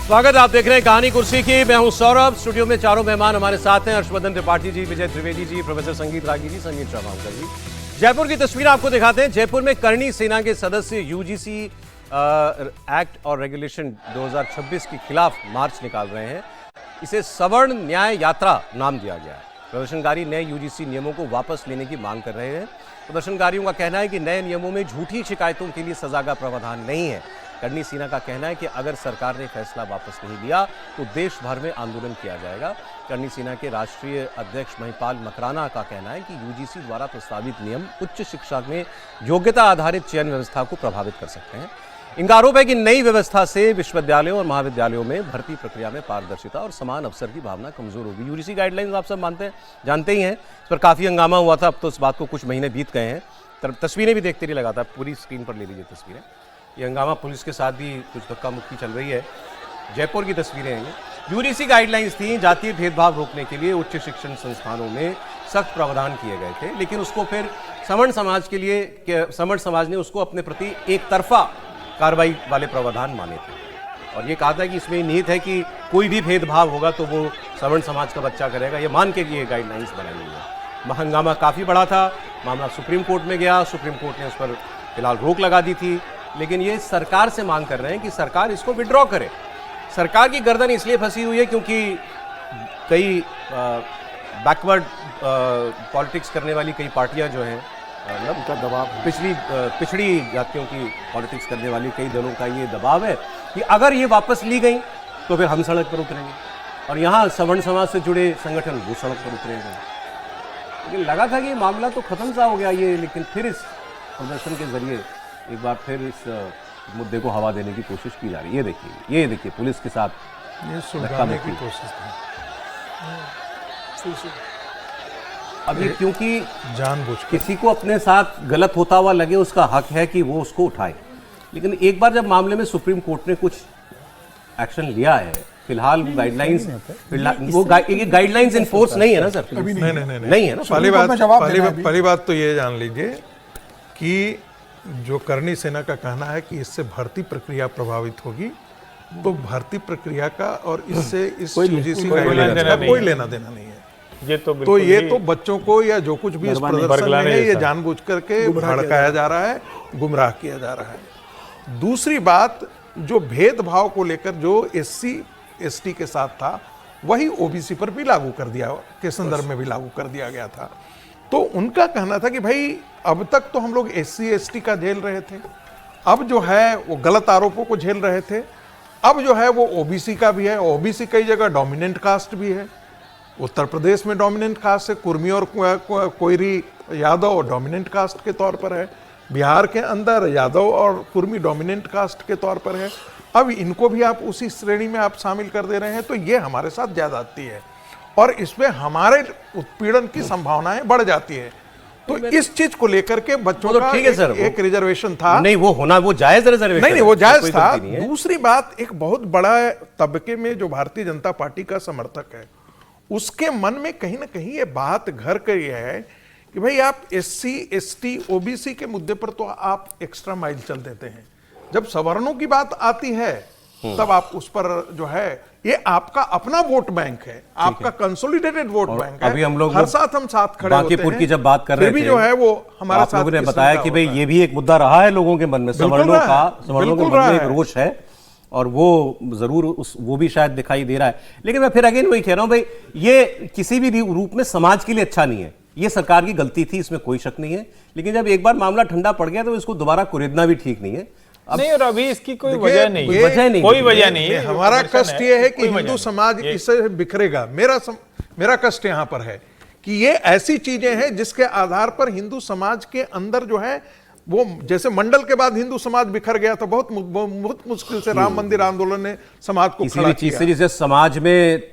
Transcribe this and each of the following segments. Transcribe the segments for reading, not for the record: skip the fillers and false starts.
स्वागत, आप देख रहे हैं कहानी कुर्सी की। मैं हूं सौरभ। स्टूडियो में चारों मेहमान हमारे साथ हैं। हर्षवर्धन त्रिपाठी जी, विजय त्रिवेदी जी, प्रोफेसर संगीत रागी जी, संगीत चौहानकर जी। जयपुर की तस्वीर आपको दिखाते हैं। जयपुर में करणी सेना के सदस्य यूजीसी एक्ट और रेगुलेशन 2026 के खिलाफ मार्च निकाल रहे हैं। इसे सवर्ण न्याय यात्रा नाम दिया गया है। प्रदर्शनकारी नए यूजीसी नियमों को वापस लेने की मांग कर रहे हैं। प्रदर्शनकारियों का कहना है कि नए नियमों में झूठी शिकायतों के लिए सजा का प्रावधान नहीं है। करणी सेना का कहना है कि अगर सरकार ने फैसला वापस नहीं लिया तो देश भर में आंदोलन किया जाएगा। करणी सेना के राष्ट्रीय अध्यक्ष महिपाल मकराना का कहना है कि यूजीसी द्वारा प्रस्तावित नियम उच्च शिक्षा में योग्यता आधारित चयन व्यवस्था को प्रभावित कर सकते हैं। इनका आरोप है कि नई व्यवस्था से विश्वविद्यालयों और महाविद्यालयों में भर्ती प्रक्रिया में पारदर्शिता और समान अवसर की भावना कमजोर होगी। यूजीसी गाइडलाइंस आप सब जानते ही हैं। इस पर काफ़ी हंगामा हुआ था। अब तो इस बात को कुछ महीने बीत गए हैं। तस्वीरें भी देखते रहिए लगातार, पूरी स्क्रीन पर ले लीजिए तस्वीरें। ये हंगामा पुलिस के साथ भी कुछ धक्का मुक्की चल रही है। जयपुर की तस्वीरें हैं ये। यूजीसी गाइडलाइंस थी, जातीय भेदभाव रोकने के लिए उच्च शिक्षण संस्थानों में सख्त प्रावधान किए गए थे, लेकिन उसको फिर सवर्ण समाज ने उसको अपने प्रति एक तरफा कार्रवाई वाले प्रावधान माने थे और ये कहा था कि इसमें निहित है कि कोई भी भेदभाव होगा तो वो सवर्ण समाज का बच्चा करेगा, ये मान के ये गाइडलाइंस बनाई हुई है। हंगामा काफ़ी बड़ा था। मामला सुप्रीम कोर्ट में गया। सुप्रीम कोर्ट ने उस पर फिलहाल रोक लगा दी थी, लेकिन ये सरकार से मांग कर रहे हैं कि सरकार इसको विड्रॉ करे। सरकार की गर्दन इसलिए फंसी हुई है क्योंकि कई बैकवर्ड पॉलिटिक्स करने वाली कई पार्टियां जो हैं, उनका दबाव, पिछड़ी जातियों की पॉलिटिक्स करने वाली कई दलों का ये दबाव है कि अगर ये वापस ली गई तो फिर हम सड़क पर उतरेंगे और यहाँ सवर्ण समाज से जुड़े संगठन वो सड़क पर उतरेंगे। लेकिन लगा था कि मामला तो खत्म सा हो गया ये, लेकिन फिर इस प्रदर्शन के जरिए एक बार फिर इस मुद्दे को हवा देने की कोशिश की जा रही है। ये देखिए पुलिस के साथ ये सुलझाने की कोशिश थी। अभी क्योंकि जानबूझ किसी को अपने साथ गलत होता हुआ लगे उसका हक है कि वो उसको उठाए, लेकिन एक बार जब मामले में सुप्रीम कोर्ट ने कुछ एक्शन लिया है, फिलहाल गाइडलाइंस इन्फोर्स नहीं है ना सर? नहीं है ना। पहली बात तो ये जान लीजिए कि जो करणी सेना का कहना है कि इससे भर्ती प्रक्रिया प्रभावित होगी, तो भर्ती प्रक्रिया का और इससे इस यूजीसी गाइडलाइंस का कोई लेना देना नहीं है। ये तो बच्चों को या जो कुछ भी इस प्रदर्शन में है, ये जानबूझ करके भड़काया जा रहा है, गुमराह किया जा रहा है। दूसरी बात, जो भेदभाव को लेकर जो एससी एसटी के साथ था, वही ओबीसी पर भी लागू कर दिया के संदर्भ में भी लागू कर दिया गया था। तो उनका कहना था कि भाई अब तक तो हम लोग एससी एसटी का झेल रहे थे, अब जो है वो गलत आरोपों को झेल रहे थे, अब जो है वो ओबीसी का भी है। ओबीसी कई जगह डोमिनेंट कास्ट भी है। उत्तर प्रदेश में डोमिनेंट कास्ट है, कुर्मी और कोयरी यादव डोमिनेंट कास्ट के तौर पर है। बिहार के अंदर यादव और कुर्मी डोमिनेंट कास्ट के तौर पर है। अब इनको भी आप उसी श्रेणी में आप शामिल कर दे रहे हैं, तो ये हमारे साथ ज्यादती है और इसमें हमारे उत्पीड़न की संभावनाएं बढ़ जाती है। तो इस चीज को लेकर के बच्चों का एक रिजर्वेशन था। नहीं, वो होना, वो जायज रिजर्वेशन नहीं, वो जायज था। दूसरी बात, एक बहुत बड़ा तबके में जो भारतीय जनता पार्टी का समर्थक है, उसके मन में कहीं ना कहीं ये बात घर कर ये है कि भाई आप एससी एसटी ओबीसी के मुद्दे पर तो आप एक्स्ट्रा माइल चल देते हैं, जब सवर्णों की बात आती है तब आप उस पर जो है, ये आपका अपना वोट बैंक है, आपका कंसोलिडेटेड वोट बैंक है। अभी हम लोग हर साथ हम साथ खड़े होते हैं। बांकीपुर की जब बात कर रहे थे, जो है वो हमारा साथ लोगों ने बताया कि भाई ये भी एक मुद्दा रहा है लोगों के मन में, सवर्णों के मन में एक रोष है और वो जरूर वो भी शायद दिखाई दे रहा है। लेकिन मैं फिर अगेन वही कह रहा हूं भाई, ये किसी भी रूप में समाज के लिए अच्छा नहीं है। ये सरकार की गलती थी, इसमें कोई शक नहीं है, लेकिन जब एक बार मामला ठंडा पड़ गया तो इसको दोबारा कुरेदना भी ठीक नहीं है। नहीं, और अभी इसकी कोई वजह नहीं, कोई वजह नहीं है। हमारा कष्ट ये है कि हिंदू समाज इससे बिखरेगा। मेरा कष्ट यहाँ पर है कि ये ऐसी चीजें हैं जिसके आधार पर हिंदू समाज के अंदर जो है वो, जैसे मंडल के बाद हिंदू समाज बिखर गया था, बहुत मुश्किल से राम मंदिर आंदोलन ने समाज को किसी भी चीज से, जैसे समाज में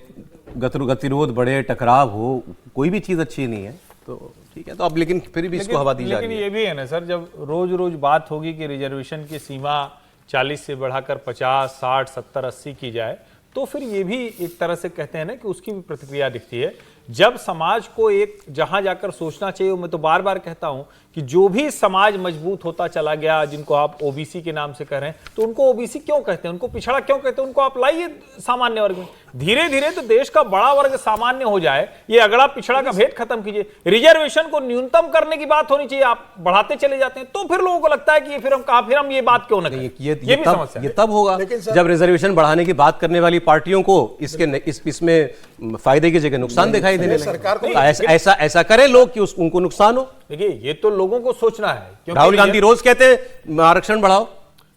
गतिरोध बढ़े, टकराव हो, कोई भी चीज अच्छी नहीं है। तो ठीक है, तो अब लेकिन फिर भी इसको हवा दी जा रही है। लेकिन ये भी है ना सर, जब रोज रोज बात होगी कि रिजर्वेशन की सीमा 40 से बढ़ाकर 50, 60, 70, 80 की जाए, तो फिर ये भी एक तरह से कहते हैं ना कि उसकी भी प्रतिक्रिया दिखती है जब समाज को एक जहां जाकर सोचना चाहिए, मैं तो बार बार कहता हूं कि जो भी समाज मजबूत होता चला गया, जिनको आप ओबीसी के नाम से कह रहे हैं, तो उनको ओबीसी क्यों कहते हैं, उनको पिछड़ा क्यों कहते हैं, उनको आप लाइए सामान्य वर्ग में। धीरे धीरे तो देश का बड़ा वर्ग सामान्य हो जाए, ये अगड़ा पिछड़ा का भेद खत्म कीजिए। रिजर्वेशन को न्यूनतम करने की बात होनी चाहिए, आप बढ़ाते चले जाते हैं, तो फिर लोगों को लगता है कि फिर हम ये बात क्यों न करें। ये भी समस्या है। ये तब होगा जब रिजर्वेशन बढ़ाने की बात करने वाली पार्टियों को इसमें फायदे की जगह नुकसान दिखाई देने लगे। ऐसा करें लोग कि उनको नुकसान हो। देखिए, ये तो लोगों को सोचना है। राहुल गांधी रोज कहते हैं आरक्षण बढ़ाओ।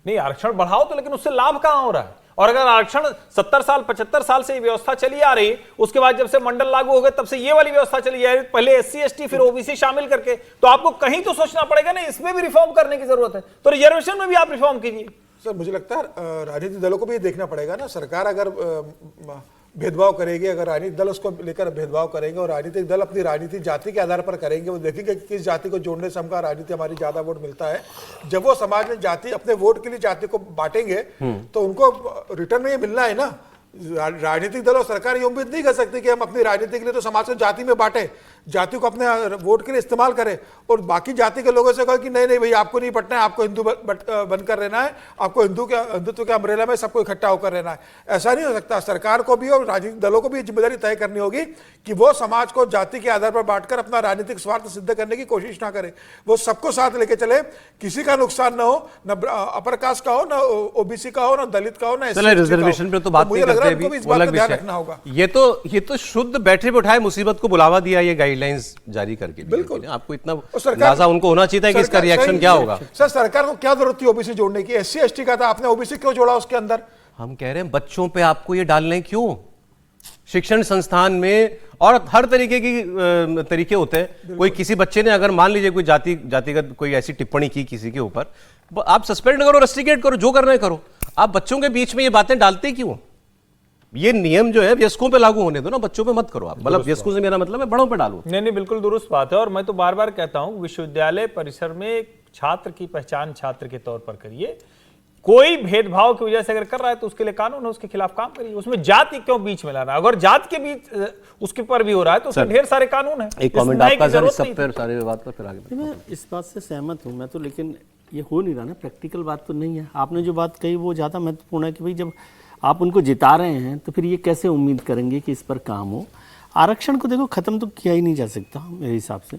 नहीं, आरक्षण बढ़ाओ तो, लेकिन उससे लाभ कहां हो रहा है? और अगर आरक्षण 70 साल 75 साल से ये व्यवस्था चली आ रही, उसके बाद जब से मंडल लागू हो गए तब से ये वाली व्यवस्था चली आ रही, पहले एससी एसटी फिर ओबीसी शामिल करके, तो आपको कहीं तो सोचना पड़ेगा ना, इसमें भी रिफॉर्म करने की जरूरत है। तो रिजर्वेशन में भी आप रिफॉर्म कीजिए। सर, मुझे लगता है राजनीतिक दलों को भी ये देखना पड़ेगा ना, सरकार अगर भेदभाव करेगी, अगर राजनीतिक दल उसको लेकर भेदभाव करेंगे और राजनीतिक दल अपनी राजनीति जाति के आधार पर करेंगे, वो देखेंगे कि किस जाति को जोड़ने से हमका राजनीति हमारी ज्यादा वोट मिलता है। जब वो समाज में जाति अपने वोट के लिए जाति को बांटेंगे तो उनको रिटर्न में ये मिलना है ना। राजनीतिक दल और सरकार ये उम्मीद नहीं कर सकती कि हम अपनी राजनीति के लिए तो समाज को जाति में बांटे, जाति को अपने वोट के लिए इस्तेमाल करें और बाकी जाति के लोगों से कहो कि नहीं नहीं भाई आपको नहीं बटना है, आपको हिंदू बनकर रहना है, आपको हिंदुत्व के अम्ब्रेला में सबको इकट्ठा होकर रहना है। ऐसा नहीं हो सकता। सरकार को भी और राजनीतिक दलों को भी जिम्मेदारी तय करनी होगी कि वो समाज को जाति के आधार पर बांटकर अपना राजनीतिक स्वार्थ सिद्ध करने की कोशिश ना करे, वो सबको साथ लेके चले, किसी का नुकसान ना हो, न अपर कास्ट का हो, न ओबीसी का हो, न दलित का हो, न रिजर्वेशन पे तो बात नहीं करते अभी, वो अलग विषय है। ये तो शुद्ध बैठे बिठाए मुसीबत को बुलावा दिया ये गाइडलाइंस जारी करके। बिल्कुल, आपको इतना अंदाजा उनको होना चाहिए कि इसका रिएक्शन क्या होगा। सर, सरकार को क्या जरूरत थी ओबीसी जोड़ने की? एससी एसटी का था, आपने ओबीसी क्यों जोड़ा उसके अंदर? हम कह रहे हैं बच्चों पे आपको ये डालने क्यों? शिक्षण संस्थान में और हर तरीके की तरीके होते हैं। कोई किसी बच्चे ने अगर मान लीजिए कोई जातिगत कोई ऐसी टिप्पणी की किसी के ऊपर, आप सस्पेंड करो, रस्टिकेट करो, जो करना है करो। आप बच्चों के बीच में ये बातें डालते क्यों? ये नियम जो है वयस्कों पे लागू होने दो ना, बच्चों पे मत करो आप। मतलब वयस्कों से मेरा मतलब है बड़ों पे डालो। नहीं, बिल्कुल दुरुस्त बात है। और मैं तो बार बार कहता हूं, विश्वविद्यालय परिसर में छात्र की पहचान छात्र के तौर पर करिए। कोई भेदभाव की वजह से अगर कर रहा है तो उसके लिए कानून है, उसके खिलाफ काम करिए। उसमें जाति क्यों बीच में लाना? अगर जात के बीच उसके पर भी हो रहा है तो उसमें ढेर सारे कानून है। एक कमेंट आपका सर, सब पर सारे विवाद पर, फिर आगे मैं इस बात से सहमत हूं मैं तो, लेकिन ये हो नहीं रहा ना, प्रैक्टिकल बात तो नहीं है। आपने जो बात कही वो ज़्यादा महत्वपूर्ण है कि भाई जब आप उनको जिता रहे हैं तो फिर ये कैसे उम्मीद करेंगे कि इस पर काम हो। आरक्षण को देखो खत्म तो किया ही नहीं जा सकता मेरे हिसाब से।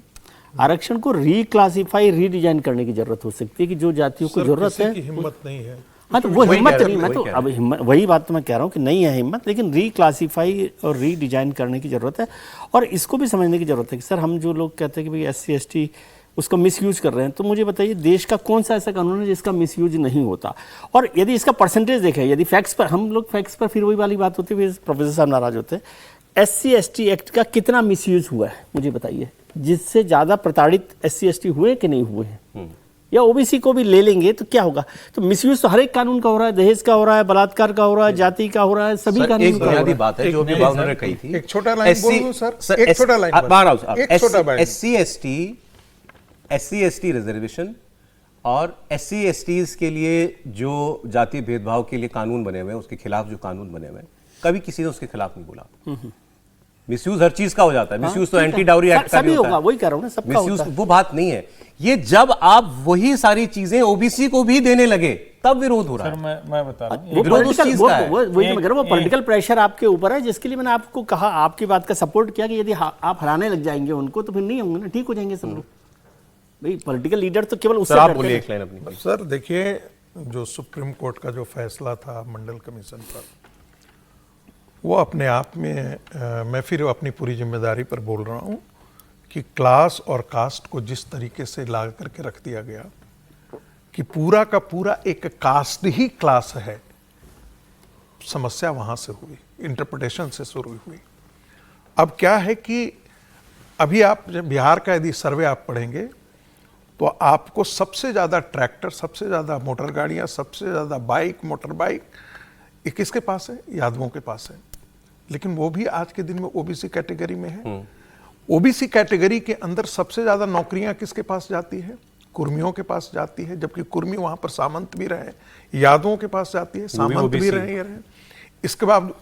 आरक्षण को रीक्लासीफाई रीडिजाइन करने की जरूरत हो सकती है कि जो जातियों को जरूरत है, हिम्मत नहीं है। हाँ, तो वो हिम्मत नहीं, मैं तो अब वही बात तो मैं कह रहा हूँ कि नहीं है हिम्मत, लेकिन रीक्लासीफाई और रीडिजाइन करने की जरूरत है। और इसको भी समझने की जरूरत है कि सर हम जो लोग कहते हैं कि भाई एससी एसटी उसको मिसयूज कर रहे हैं, तो मुझे बताइए देश का कौन सा ऐसा कानून है जिसका मिसयूज नहीं होता? और यदि इसका परसेंटेज देखें, यदि फैक्ट्स पर हम लोग फैक्ट्स पर फिर वही वाली बात होती है, प्रोफेसर साहब नाराज होते हैं। एससी एसटी एक्ट का कितना मिसयूज हुआ है मुझे बताइए? जिससे ज़्यादा प्रताड़ित एससी एसटी हुए कि नहीं हुए हैं? या ओबीसी को भी ले लेंगे तो क्या होगा? तो मिसयूज तो हर एक कानून का हो रहा है, दहेज का हो रहा है, बलात्कार का हो रहा है, जाति का हो रहा है, सभी कानून एक बुनियादी बात है जो भी उन्होंने कही थी। एक छोटा लाइन बोल दूं सर, एक छोटा लाइन, एससी एसटी रिजर्वेशन और एससी एसटीज के लिए जो जाति भेदभाव के लिए कानून बने हुए हैं, उसके खिलाफ जो कानून बने हुए हैं, कभी किसी ने उसके खिलाफ नहीं बोला। मिसयूज हर चीज का हो जाता है। मिसयूज तो एंटी डाउरी एक्ट का भी होता है, वही कह रहा हूं ना, सबका मिसयूज वो बात नहीं है। ये जब आप वही सारी चीजें ओबीसी को भी देने लगे तब विरोध हो रहा है। मैं बता रहा हूं, वही मैं कह रहा हूं, पॉलिटिकल प्रेशर आपके ऊपर है, जिसके लिए मैंने आपको कहा, आपकी बात का सपोर्ट किया कि यदि आप हराने लग जाएंगे उनको तो फिर नहीं होंगे ना, ठीक हो जाएंगे सब लोग। भाई पॉलिटिकल लीडर तो केवल उससे आप बोलिए एक लाइन अपनी। सर देखिए, जो सुप्रीम कोर्ट का जो फैसला था मंडल कमीशन पर, वो अपने आप में मैं फिर अपनी पूरी जिम्मेदारी पर बोल रहा हूँ कि क्लास और कास्ट को जिस तरीके से ला करके रख दिया गया कि पूरा का पूरा एक कास्ट ही क्लास है, समस्या वहाँ से हुई, इंटरप्रिटेशन से शुरू हुई। अब क्या है कि अभी आप बिहार का यदि सर्वे आप पढ़ेंगे तो आपको सबसे ज़्यादा ट्रैक्टर, सबसे ज़्यादा मोटर गाड़ियाँ, सबसे ज़्यादा बाइक, मोटर बाइक ये किसके पास है? यादवों के पास है। लेकिन वो भी आज के दिन में ओबीसी कैटेगरी में है। ओबीसी कैटेगरी के अंदर सबसे ज़्यादा नौकरियां किसके पास जाती है? कुर्मियों के पास जाती है, जबकि कुर्मी वहाँ पर सामंत भी रहे। यादवों के पास जाती है, सामंत भी रहे। इसके बाद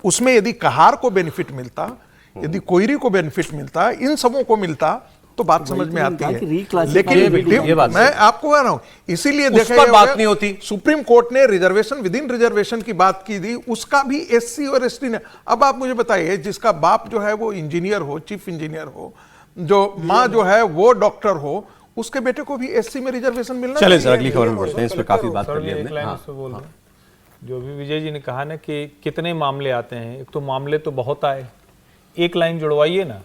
उसमें यदि कहार को बेनिफिट मिलता, यदि कोयरी को बेनिफिट मिलता, इन सबों को मिलता, तो बात समझ में आती है। ये बात मैं आपको कह रहा हूं, इसीलिए उस पर बात नहीं होती। सुप्रीम कोर्ट ने रिजर्वेशन विद इन रिजर्वेशन की बात की थी, उसका भी एससी और एसटी ने। अब आप मुझे बताइए, जिसका बाप जो है वो इंजीनियर हो, चीफ इंजीनियर हो, जो माँ जो है वो डॉक्टर हो, उसके बेटे को भी एससी में रिजर्वेशन मिलना चले चाहिए। सर अगली खबर में बढ़ते हैं, इस पर काफी बात कर ली एक हमने। लाइन हाँ, उसमें बोल दूं। जो भी विजय जी ने कहा ना कि कितने मामले आते हैं, एक तो मामले तो बहुत आए, एक लाइन जुड़वाइए ना,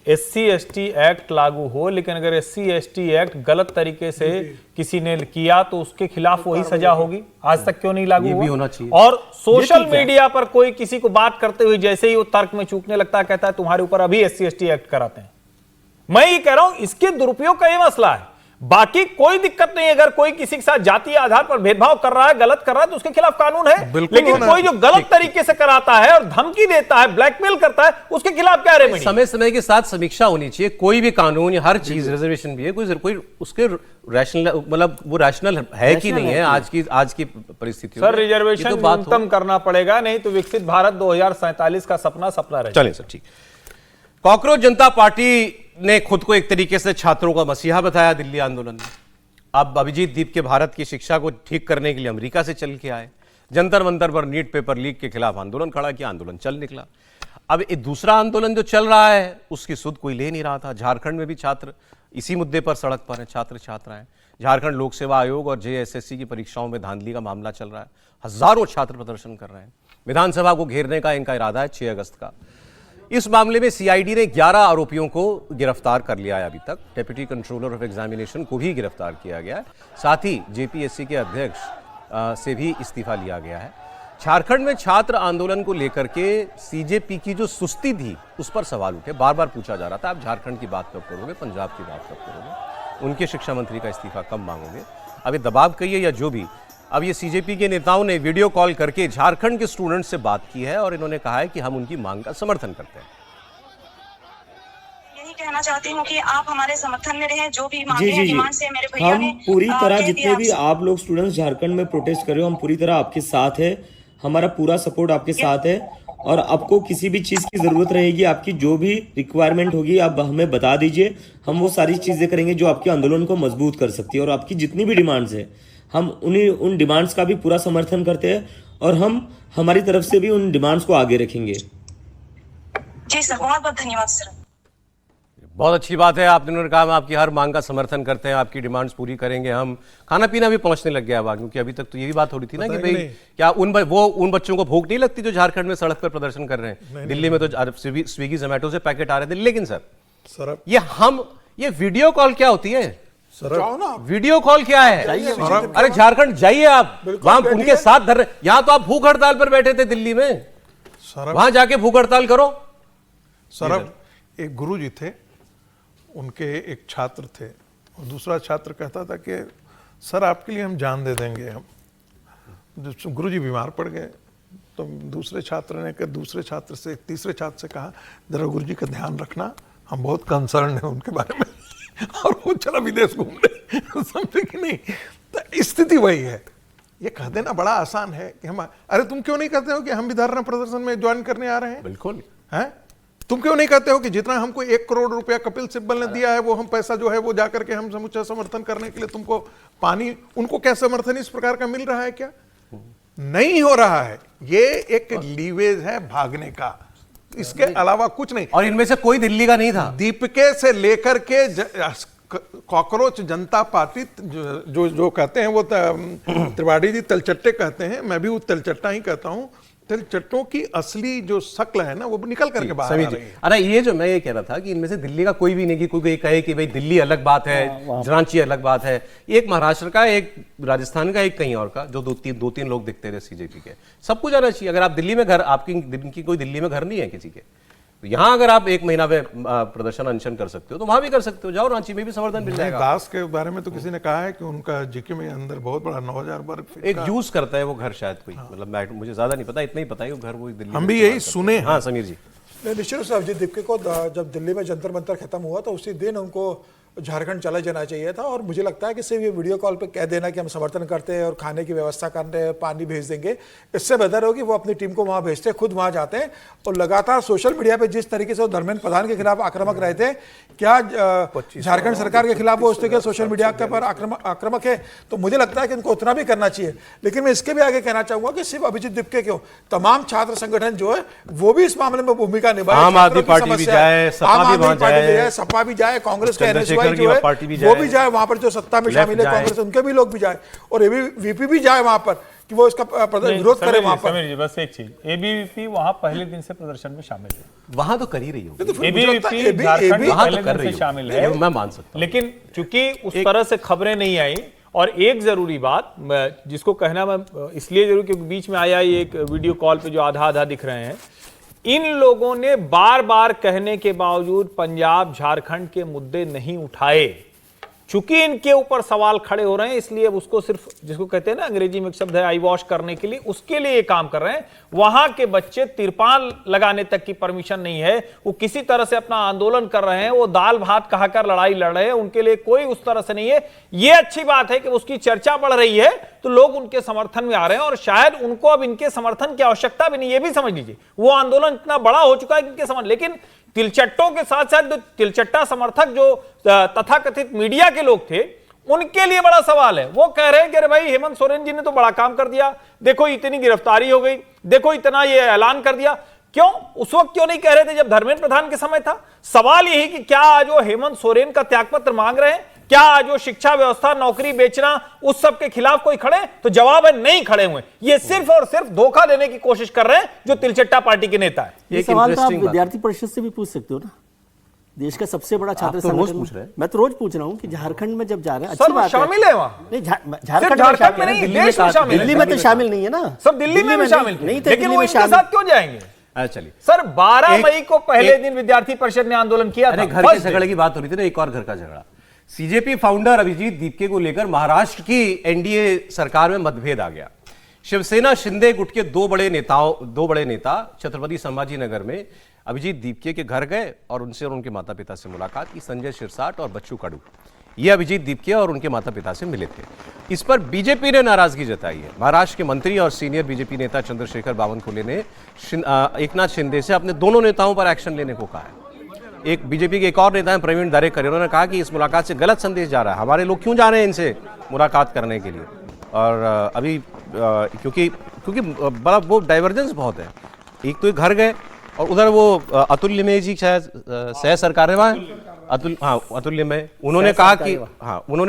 SC ST एक्ट लागू हो, लेकिन अगर SC ST एक्ट गलत तरीके से किसी ने किया तो उसके खिलाफ वही सजा होगी। आज तक क्यों नहीं लागू ये हुआ? भी होना चाहिए। और सोशल मीडिया पर कोई किसी को बात करते हुए जैसे ही वो तर्क में चूकने लगता है, कहता है तुम्हारे ऊपर अभी SC ST एक्ट कराते हैं। मैं ये कह रहा हूं, इसके दुरुपयोग का ये मसला है, बाकी कोई दिक्कत नहीं। अगर कोई किसी के साथ जातीय आधार पर भेदभाव कर रहा है, गलत कर रहा है, तो उसके खिलाफ कानून है। बिल्कुल लेकिन होना कोई जो गलत तरीके से कराता है और धमकी देता है, ब्लैकमेल करता है, उसके खिलाफ क्या रेमेडी? समय समय के साथ समीक्षा होनी चाहिए। कोई भी कानून या हर चीज, रिजर्वेशन भी है, कोई उसके रैशनल, मतलब वो रैशनल है कि नहीं है आज की परिस्थिति में। सर रिजर्वेशन न्यूनतम करना पड़ेगा, नहीं तो विकसित भारत 2047 का सपना रहेगा। चलें सर, ठीक। कॉकरोच जनता पार्टी ने खुद को एक तरीके से छात्रों का मसीहा बताया दिल्ली आंदोलन में। अब अभिजीत दीप के भारत की शिक्षा को ठीक करने के लिए अमेरिका से चल के आए, जंतर मंतर पर नीट पेपर लीक के खिलाफ आंदोलन खड़ा किया, आंदोलन चल निकला। अब एक दूसरा आंदोलन जो चल रहा है उसकी सुध कोई ले नहीं रहा था। झारखंड में भी छात्र इसी मुद्दे पर सड़क पर हैं, छात्र छात्राएं। झारखंड लोक सेवा आयोग और JSSC की परीक्षाओं में धांधली का मामला चल रहा है, हजारों छात्र प्रदर्शन कर रहे हैं। विधानसभा को घेरने का इनका इरादा है 6 अगस्त का। इस मामले में CID ने 11 आरोपियों को गिरफ्तार कर लिया है अभी तक। डेप्यूटी कंट्रोलर ऑफ एग्जामिनेशन को भी गिरफ्तार किया गया है। साथ ही JPSC के अध्यक्ष से भी इस्तीफा लिया गया है। झारखंड में छात्र आंदोलन को लेकर के CJP की जो सुस्ती थी उस पर सवाल उठे। बार बार पूछा जा रहा था, आप झारखंड की बात कब करोगे, पंजाब की बात कब करोगे, उनके शिक्षा मंत्री का इस्तीफा कब मांगोगे। अब ये दबाव कहिए या जो भी, अब ये CJP के नेताओं ने वीडियो कॉल करके झारखंड के स्टूडेंट्स से बात की है और इन्होंने कहा है कि हम उनकी मांग का समर्थन करते हैं। यही कहना चाहती हूँ कि आप हमारे समर्थन में रहें, जो भी मांगे हैं, डिमांड से मेरे भैया हम ने पूरी तरह कह जितने दिया भी आप लोग स्टूडेंट्स झारखंड में प्रोटेस्ट कर रहे हो, हम पूरी तरह आपके साथ है। हमारा पूरा सपोर्ट आपके साथ है और आपको किसी भी चीज की जरूरत रहेगी, आपकी जो भी रिक्वायरमेंट होगी आप हमें बता दीजिए। हम वो सारी चीजें करेंगे जो आपके आंदोलन को मजबूत कर सकती है। और आपकी जितनी भी डिमांड्स है, हम उन डिमांड्स का भी पूरा समर्थन करते हैं और हम हमारी तरफ से भी उन डिमांड्स को आगे रखेंगे। जी सर, बहुत बहुत धन्यवाद सर। बहुत अच्छी बात है, आपने कहा हम आपकी हर मांग का समर्थन करते हैं, आपकी डिमांड्स पूरी करेंगे। हम खाना पीना भी पहुंचने लग गया है, क्योंकि अभी तक तो ये भी बात हो रही थी ना कि भाई क्या उन बच्चों को भूख नहीं लगती जो झारखंड में सड़क पर प्रदर्शन कर रहे हैं। दिल्ली में तो स्विगी जोमेटो से पैकेट आ रहे थे। लेकिन सर ये वीडियो कॉल क्या होती है? वीडियो कॉल क्या है? अरे झारखंड जाइए आप, वहां उनके साथ धर। यहां तो आप भूख हड़ताल पर बैठे थे दिल्ली में, वहां जाके भूख हड़ताल करो। सौरभ, एक गुरु जी थे, उनके एक छात्र थे और दूसरा छात्र कहता था कि सर आपके लिए हम जान दे देंगे। हम जब गुरु जी बीमार पड़ गए तो दूसरे छात्र ने दूसरे छात्र से तीसरे छात्र से कहा जरा गुरु जी का ध्यान रखना, हम बहुत कंसर्न है उनके बारे में। और वो चला विदेश घूमने, समझे कि नहीं। तो स्थिति वही है। ये कह देना बड़ा आसान है कि हम, अरे तुम क्यों नहीं कहते हो कि हम भी धरना प्रदर्शन में ज्वाइन करने आ रहे हैं? बिल्कुल है। तुम क्यों नहीं कहते हो कि जितना हमको 1 करोड़ रुपया कपिल सिब्बल ने दिया है वो हम पैसा जो है वो जाकर के हम समुच्चय समर्थन करने के लिए तुमको पानी, उनको क्या समर्थन इस प्रकार का मिल रहा है? क्या नहीं हो रहा है। ये एक लीवेज है भागने का, इसके अलावा कुछ नहीं। और इनमें से कोई दिल्ली का नहीं था। दीपिके से लेकर के कॉकरोच जनता पार्टी जो कहते हैं वो त्रिवाड़ी जी तलचट्टे कहते हैं, मैं भी वो तलचट्टा ही कहता हूं। तलचट्टों की असली जो शक्ल है ना वो निकल करके बाहर आ रही है। अरे ये जो मैं ये कह रहा था कि इनमें से दिल्ली का कोई भी नहीं, कि कोई कहे कि भाई दिल्ली अलग बात है, रांची अलग बात है। एक महाराष्ट्र का, एक राजस्थान का, एक कहीं और का, जो दो तीन लोग दिखते थे CJP के। सब कुछ आना चाहिए। अगर आप दिल्ली में घर, आपकी कोई दिल्ली में घर नहीं है किसी के, तो यहाँ अगर आप 1 महीना में प्रदर्शन अनशन कर सकते हो तो वहां भी कर सकते हो। जाओ, रांची में भी समर्थन मिल जाएगा। दास के बारे में तो किसी ने कहा है कि उनका जीके में अंदर बहुत बड़ा 9000 वर्ग फीट एक यूज करता है वो घर, शायद कोई, मतलब मुझे ज्यादा नहीं पता, इतना ही पता है वो घर वो दिल्ली। हम भी यही सुने। हाँ समीर जी, निश्चित रूप से अभिजीत दीपके को जब दिल्ली में जंतर मंतर खत्म हुआ तो उसी दिन उनको झारखंड चला जाना चाहिए था। और मुझे लगता है कि सिर्फ ये वीडियो कॉल पे कह देना कि हम समर्थन करते हैं और खाने की व्यवस्था कर रहे हैं, पानी भेज देंगे, इससे बेहतर होगी वो अपनी टीम को वहां भेजते, खुद वहां जाते हैं। और लगातार सोशल मीडिया पे जिस तरीके से वो धर्मेंद्र प्रधान के खिलाफ आक्रामक रहे थे, क्या झारखंड सरकार के खिलाफ वो उस तरीके सोशल मीडिया के पर आक्रामक है, तो मुझे लगता है कि उनको उतना भी करना चाहिए। लेकिन मैं इसके भी आगे कहना चाहूंगा कि सिर्फ अभिजीत दीपके क्यों, तमाम छात्र संगठन जो है वो भी इस मामले में भूमिका निभाए। आम आदमी पार्टी भी जाए, सपा भी वहां जाए, सपा भी जाए, कांग्रेस के चंद्रशेखर जो है पार्टी भी वो भी जाए, वहां पर जो सत्ता में शामिल है कांग्रेस, उनके भी लोग भी जाए, और एबीवीपी भी जाए वहां पर कि वो इसका विरोध करे वहां पर। समीर जी, बस एक चीज, एबीवीपी वहां पहले दिन से प्रदर्शन में शामिल है, वहां तो कर ही रही होगी, एबीवीपी झारखंड वहां पहले तो कर दिन रही से शामिल है, मैं मान सकता हूं। लेकिन चूंकि उस तरह से खबरें नहीं आई। और एक जरूरी बात जिसको कहना मैं इसलिए जरूर, क्योंकि बीच में आया ये एक वीडियो कॉल पे जो आधा आधा दिख रहे हैं, इन लोगों ने बार बार कहने के बावजूद पंजाब झारखंड के मुद्दे नहीं उठाए। चूंकि इनके ऊपर सवाल खड़े हो रहे हैं, इसलिए अब उसको सिर्फ, जिसको कहते हैं ना अंग्रेजी में एक शब्द है आई वॉश करने के लिए, उसके लिए ये काम कर रहे हैं। वहां के बच्चे तिरपाल लगाने तक की परमिशन नहीं है, वो किसी तरह से अपना आंदोलन कर रहे हैं, वो दाल भात कहकर लड़ाई लड़ रहे हैं, उनके लिए कोई उस तरह से नहीं है। ये अच्छी बात है कि उसकी चर्चा बढ़ रही है तो लोग उनके समर्थन में आ रहे हैं, और शायद उनको अब इनके समर्थन की आवश्यकता भी नहीं, ये भी समझ लीजिए। वो आंदोलन इतना बड़ा हो चुका है कि इनके समर्थन, लेकिन तिलचट्टों के साथ साथ जो तिलचट्टा समर्थक जो तथाकथित मीडिया के लोग थे, उनके लिए बड़ा सवाल है। वो कह रहे हैं कि अरे भाई हेमंत सोरेन जी ने तो बड़ा काम कर दिया, देखो इतनी गिरफ्तारी हो गई, देखो इतना ये ऐलान कर दिया। क्यों उस वक्त क्यों नहीं कह रहे थे जब धर्मेंद्र प्रधान के समय था? सवाल यही कि क्या आज वो हेमंत सोरेन का त्यागपत्र मांग रहे हैं? क्या आज वो शिक्षा व्यवस्था, नौकरी बेचना, उस सब के खिलाफ कोई खड़े? तो जवाब है नहीं खड़े हुए। ये सिर्फ और सिर्फ धोखा देने की कोशिश कर रहे हैं जो तिलचट्टा पार्टी के नेता है। ये सवाल तो आप विद्यार्थी परिषद से भी पूछ सकते हो ना, देश का सबसे बड़ा छात्र संगठन। मैं तो रोज पूछ रहा हूँ कि झारखंड में जब जा रहे हैं, अच्छी बात शामिल है वहां, नहीं झारखंड में नहीं, दिल्ली में तो शामिल नहीं है ना, सब दिल्ली में भी शामिल नहीं, लेकिन वो इनके साथ क्यों जाएंगे? चलिए सर, 12 मई को पहले दिन विद्यार्थी परिषद ने आंदोलन किया था। घर के झगड़े की बात हो रही थी ना, एक और घर का झगड़ा, सीजेपी फाउंडर अभिजीत दीपके को लेकर महाराष्ट्र की एनडीए सरकार में मतभेद आ गया। शिवसेना शिंदे गुट के दो बड़े नेता छत्रपति संभाजी नगर में अभिजीत दीपके के घर गए और उनसे और उनके माता पिता से मुलाकात की। संजय शिरसाट और बच्चू कडू ये अभिजीत दीपके और उनके माता पिता से मिले थे। इस पर बीजेपी ने नाराजगी जताई है। महाराष्ट्र के मंत्री और सीनियर बीजेपी नेता चंद्रशेखर बावनकुले ने एकनाथ शिंदे से अपने दोनों नेताओं पर एक्शन लेने को कहा है। एक बीजेपी के एक और नेता हैं प्रवीण दरेकर, उन्होंने कहा कि इस मुलाकात से गलत संदेश जा रहा है, हमारे लोग क्यों जा रहे हैं इनसे मुलाकात करने के लिए। और अभी क्योंकि बड़ा वो डाइवर्जेंस बहुत है, एक तो घर गए और उधर वो अतुल लिमये जी शायद सह सरकार है वहाँ, अतुल लिमये, उन्होंने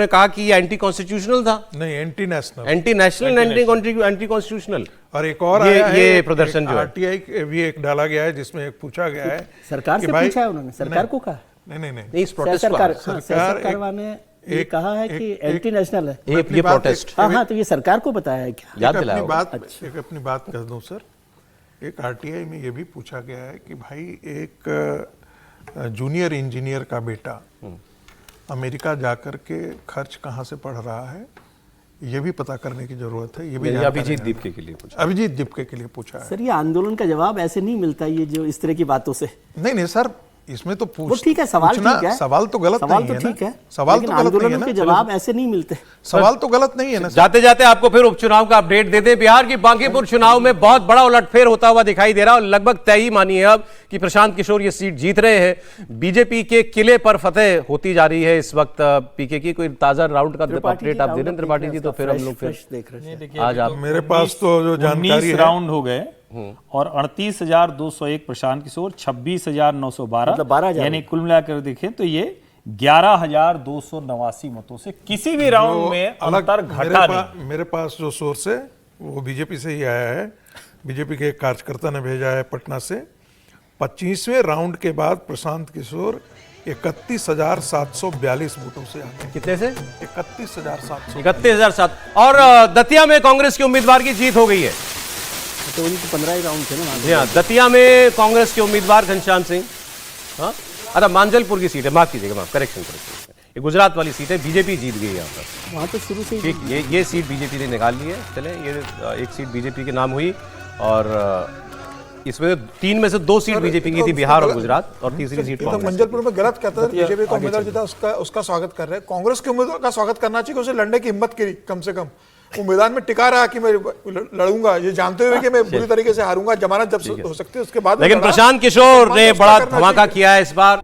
कहा कि ये एंटी कॉन्स्टिट्यूशनल था। नहीं, एंटी नेशनल, एंटी कॉन्स्टिट्यूशनल। और एक और ये प्रदर्शन जो है आरटीआई भी एक डाला गया है जिसमें एक पूछा गया है सरकार से पूछा है उन्होंने, सरकार को कहा नहीं इस प्रोटेस्ट सरकार ने ये कहा है कि एंटी नेशनल है ये प्रोटेस्ट। हाँ, तो ये सरकार को पता है क्या? याद दिलाओ। अपनी बात कर दूं सर, एक आरटीआई में ये भी पूछा गया है कि भाई एक जूनियर इंजीनियर का बेटा अमेरिका जाकर के खर्च कहाँ से पढ़ रहा है, ये भी पता करने की जरूरत है। ये भी अभिजीत दीपके के लिए पूछा, अभिजीत दीपके के लिए पूछा है। सर, ये आंदोलन का जवाब ऐसे नहीं मिलता, ये जो इस तरह की बातों से। नहीं सर, इसमें तो ठीक है, सवाल ठीक है, सवाल तो गलत नहीं है, ठीक है, सवाल तो गलत नहीं है के जवाब ऐसे नहीं मिलते, सवाल तो गलत नहीं है ना। जाते जाते आपको फिर उपचुनाव का अपडेट देते। बिहार की बांकीपुर चुनाव में बहुत बड़ा उलटफेर होता हुआ दिखाई दे रहा है और लगभग तय ही मानिए अब कि प्रशांत किशोर ये सीट जीत रहे हैं। बीजेपी के किले पर फतेह होती जा रही है इस वक्त पीके की। कोई ताजा राउंड का अपडेट आप दे दें त्रिपाठी जी, तो फिर हम लोग फिर देख रहे हैं। आज आप मेरे पास तो जो जानकारी 19 राउंड हो गए और 38,201 प्रशांत किशोर, 26,912, यानी कुल मिलाकर देखें तो ये 11,289 मतों से किसी भी राउंड में अंतर घटा नहीं। मेरे पास जो सोर्स है वो बीजेपी से ही आया है, बीजेपी के एक कार्यकर्ता ने भेजा है पटना से। 25वें राउंड के बाद प्रशांत किशोर 31,742 वोटों से आगे। कितने से? 31,700। और दतिया में कांग्रेस के उम्मीदवार की जीत हो गई है। तो उन्हीं तो 15 ही राउंड थे ना। जी हाँ, दतिया में कांग्रेस के उम्मीदवार घनश्याम सिंह, हाँ अच्छा मांजलपुर की सीट है, माफ कीजिएगा, करेक्शन ये गुजरात वाली सीट है, बीजेपी जीत गई यहाँ पर। वहाँ तो शुरू से ठीक, ये सीट बीजेपी ने निकाल ली है। चले, ये एक सीट बीजेपी के नाम हुई और इसमें 3 में से 2 सीट बीजेपी की थी, बिहार और गुजरात, और तीसरी सीट ये तो कांग्रेस। मंजलपुर में गलत कहता है, बीजेपी का उम्मीदवार जीता उसका स्वागत कर रहे हैं। कांग्रेस के उम्मीदवार का स्वागत करना चाहिए, उसे लड़ने की हिम्मत करी, कम से कम वो मैदान में टिका रहा कि मैं लड़ूंगा, ये जानते हुए कि मैं बुरी तरीके से हारूंगा, जमानत जब हो सकती है उसके बाद। लेकिन प्रशांत किशोर ने बड़ा धमाका किया है इस बार।